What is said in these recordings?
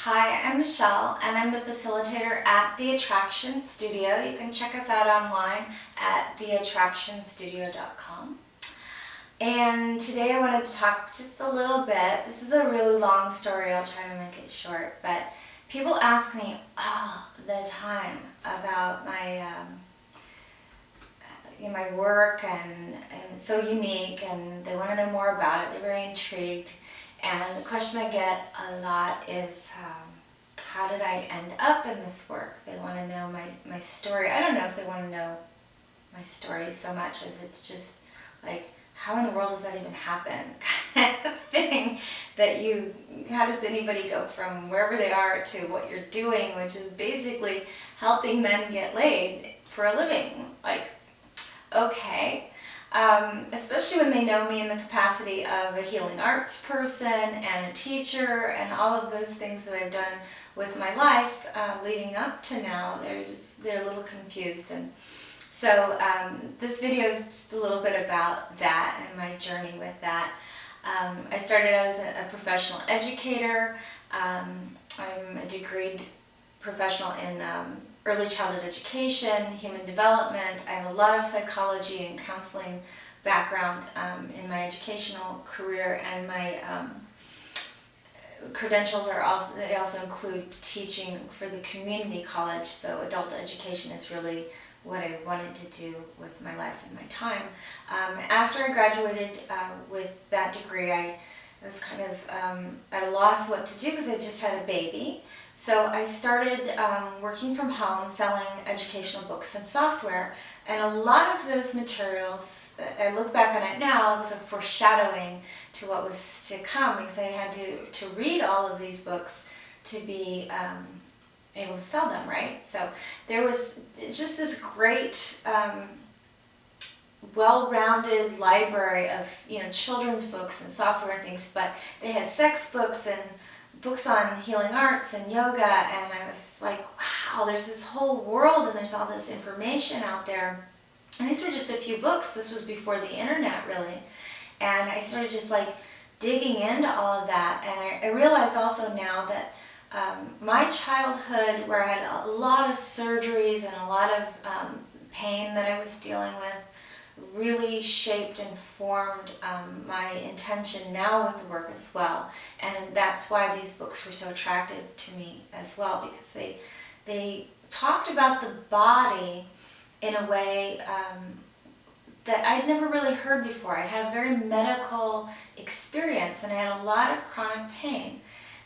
Hi, I'm Michelle, and I'm the facilitator at The Attraction Studio. You can check us out online at theattractionstudio.com. And today I wanted to talk just a little bit. This is a really long story, I'll try to make it short, but people ask me all the time about my work, and it's so unique, and they want to know more about it. They're very intrigued. And the question I get a lot is, how did I end up in this work? They want to know my story. I don't know if they want to know my story so much as it's just like, how in the world does that even happen? Kind of thing how does anybody go from wherever they are to what you're doing, which is basically helping men get laid for a living? Like, okay. Especially when they know me in the capacity of a healing arts person and a teacher and all of those things that I've done with my life leading up to now, they're a little confused. And so this video is just a little bit about that and my journey with that. I started out as a professional educator. I'm a degreed professional in early childhood education, human development. I have a lot of psychology and counseling background in my educational career, and my credentials also include teaching for the community college, so adult education is really what I wanted to do with my life and my time. After I graduated with that degree, I was kind of at a loss what to do because I just had a baby. So I started working from home, selling educational books and software, and a lot of those materials, I look back on it now, it was a foreshadowing to what was to come, because I had to read all of these books to be able to sell them, right? So there was just this great well-rounded library of children's books and software and things, but they had sex books and books on healing arts and yoga, and I was like, wow, there's this whole world and there's all this information out there. And these were just a few books. This was before the internet, really. And I started just like digging into all of that, and I realized also now that my childhood, where I had a lot of surgeries and a lot of pain that I was dealing with, really shaped and formed my intention now with the work as well. And that's why these books were so attractive to me as well, because they talked about the body in a way that I'd never really heard before. I had a very medical experience and I had a lot of chronic pain,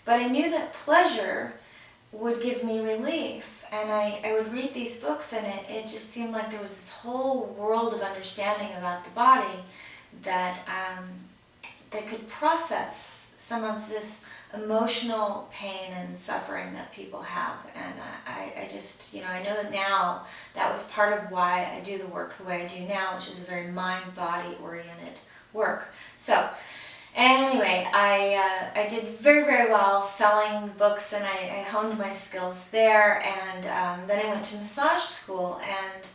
but I knew that pleasure would give me relief. And I would read these books, and it just seemed like there was this whole world of understanding about the body that could process some of this emotional pain and suffering that people have. And I just, I know that now that was part of why I do the work the way I do now, which is a very mind-body oriented work. So anyway, I did very, very well selling books, and I honed my skills there, and then I went to massage school, and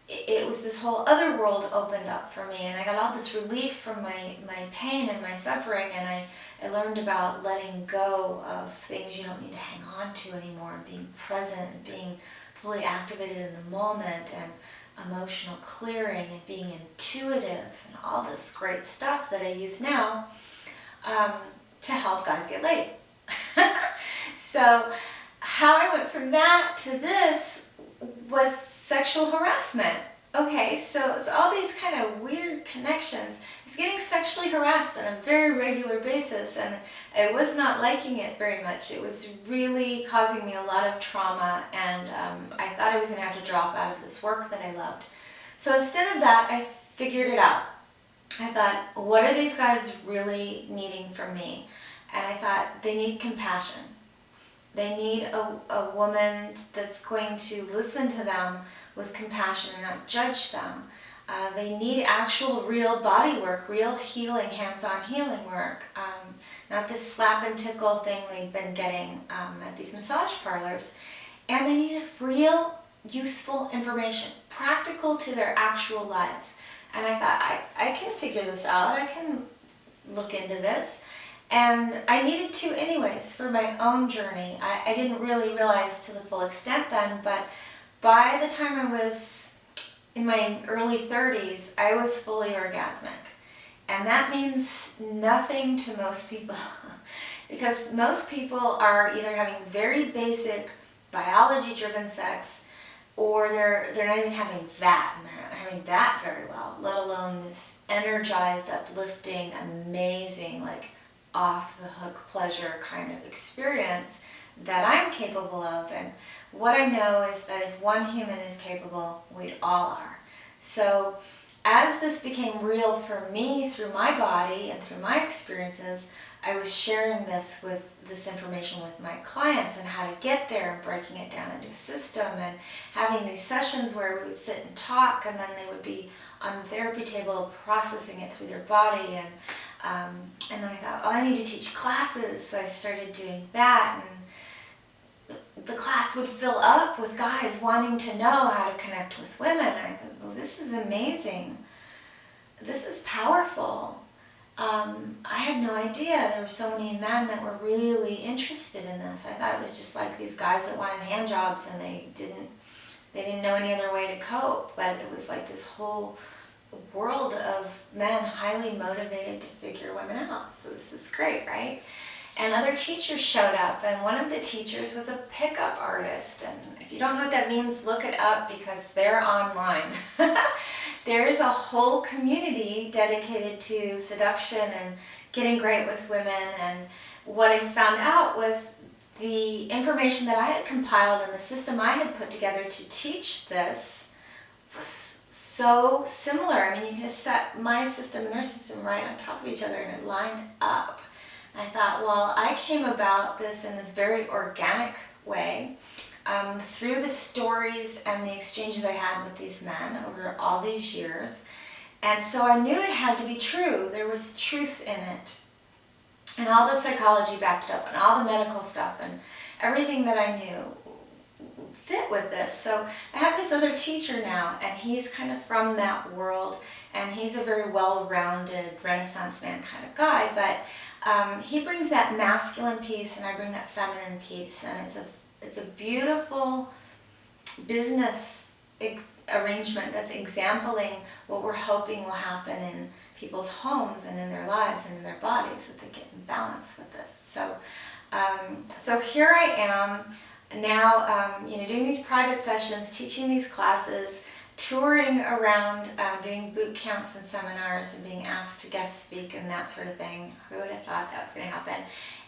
it was this whole other world opened up for me, and I got all this relief from my pain and my suffering, and I learned about letting go of things you don't need to hang on to anymore, and being present, and being fully activated in the moment, and emotional clearing, and being intuitive, and all this great stuff that I use now to help guys get laid. So how I went from that to this was sexual harassment. Okay, so it's all these kind of weird connections. I was getting sexually harassed on a very regular basis, and I was not liking it very much. It was really causing me a lot of trauma, and I thought I was going to have to drop out of this work that I loved. So instead of that, I figured it out. I thought, what are these guys really needing from me? And I thought, they need compassion. They need a woman that's going to listen to them with compassion and not judge them. They need actual real body work, real healing, hands-on healing work, not this slap and tickle thing they've been getting at these massage parlors. And they need real, useful information, practical to their actual lives. And I thought, I can figure this out. I can look into this. And I needed to anyways for my own journey. I didn't really realize to the full extent then, but by the time I was in my early 30s, I was fully orgasmic. And that means nothing to most people because most people are either having very basic biology-driven sex, or they're not even having that, and they're not having that very well, let alone this energized, uplifting, amazing, like off-the-hook pleasure kind of experience that I'm capable of. And what I know is that if one human is capable, we all are. So as this became real for me through my body and through my experiences, I was sharing this information with my clients and how to get there and breaking it down into a system and having these sessions where we would sit and talk, and then they would be on the therapy table processing it through their body. And then I thought, oh, I need to teach classes, so I started doing that, and the class would fill up with guys wanting to know how to connect with women. And I thought, well, this is amazing. This is powerful. I had no idea there were so many men that were really interested in this. I thought it was just like these guys that wanted hand jobs and they didn't know any other way to cope. But it was like this whole world of men highly motivated to figure women out. So this is great, right? And other teachers showed up, and one of the teachers was a pickup artist. And if you don't know what that means, look it up because they're online. There is a whole community dedicated to seduction and getting great with women. And what I found out was the information that I had compiled and the system I had put together to teach this was so similar. I mean, you can set my system and their system right on top of each other, and it lined up. And I thought, well, I came about this in this very organic way. Through the stories and the exchanges I had with these men over all these years. And so I knew it had to be true. There was truth in it. And all the psychology backed it up, and all the medical stuff, and everything that I knew fit with this. So I have this other teacher now, and he's kind of from that world, and he's a very well-rounded Renaissance man kind of guy, but he brings that masculine piece, and I bring that feminine piece, and it's a beautiful business arrangement that's exempling what we're hoping will happen in people's homes and in their lives and in their bodies, that they get in balance with this. So here I am now, doing these private sessions, teaching these classes, touring around, doing boot camps and seminars, and being asked to guest speak and that sort of thing. Who would have thought that was going to happen?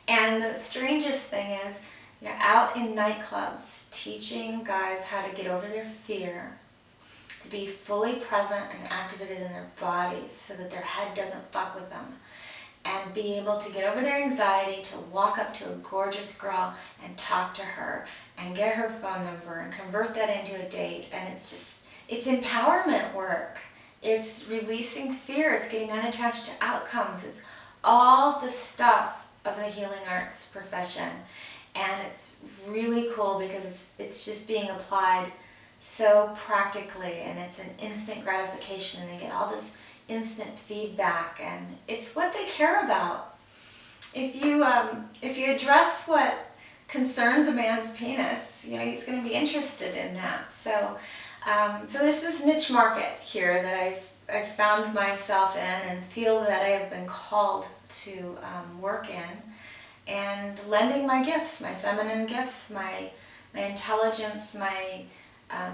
And the strangest thing is, out in nightclubs, teaching guys how to get over their fear, to be fully present and activated in their bodies so that their head doesn't fuck with them, and be able to get over their anxiety, to walk up to a gorgeous girl and talk to her and get her phone number and convert that into a date. And it's empowerment work. It's releasing fear. It's getting unattached to outcomes. It's all the stuff of the healing arts profession. And it's really cool because it's just being applied so practically, and it's an instant gratification, and they get all this instant feedback, and it's what they care about. If you address what concerns a man's penis, he's going to be interested in that. So there's this niche market here that I've found myself in and feel that I have been called to work in. And lending my gifts, my feminine gifts, my intelligence, my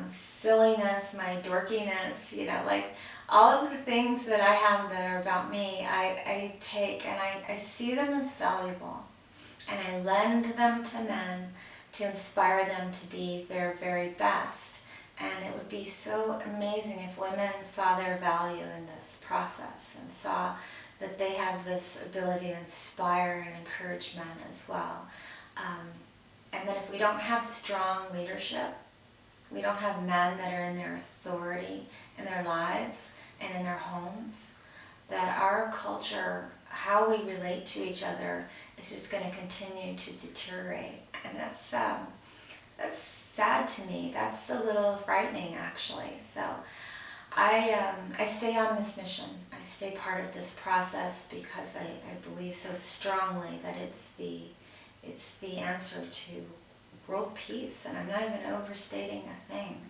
silliness, my dorkiness, like all of the things that I have that are about me, I take and I see them as valuable. And I lend them to men to inspire them to be their very best. And it would be so amazing if women saw their value in this process and saw that they have this ability to inspire and encourage men as well. And that if we don't have strong leadership, we don't have men that are in their authority in their lives and in their homes, that our culture, how we relate to each other, is just going to continue to deteriorate. And that's sad to me. That's a little frightening, actually. So I stay on this mission. I stay part of this process because I believe so strongly that it's the answer to world peace, and I'm not even overstating a thing.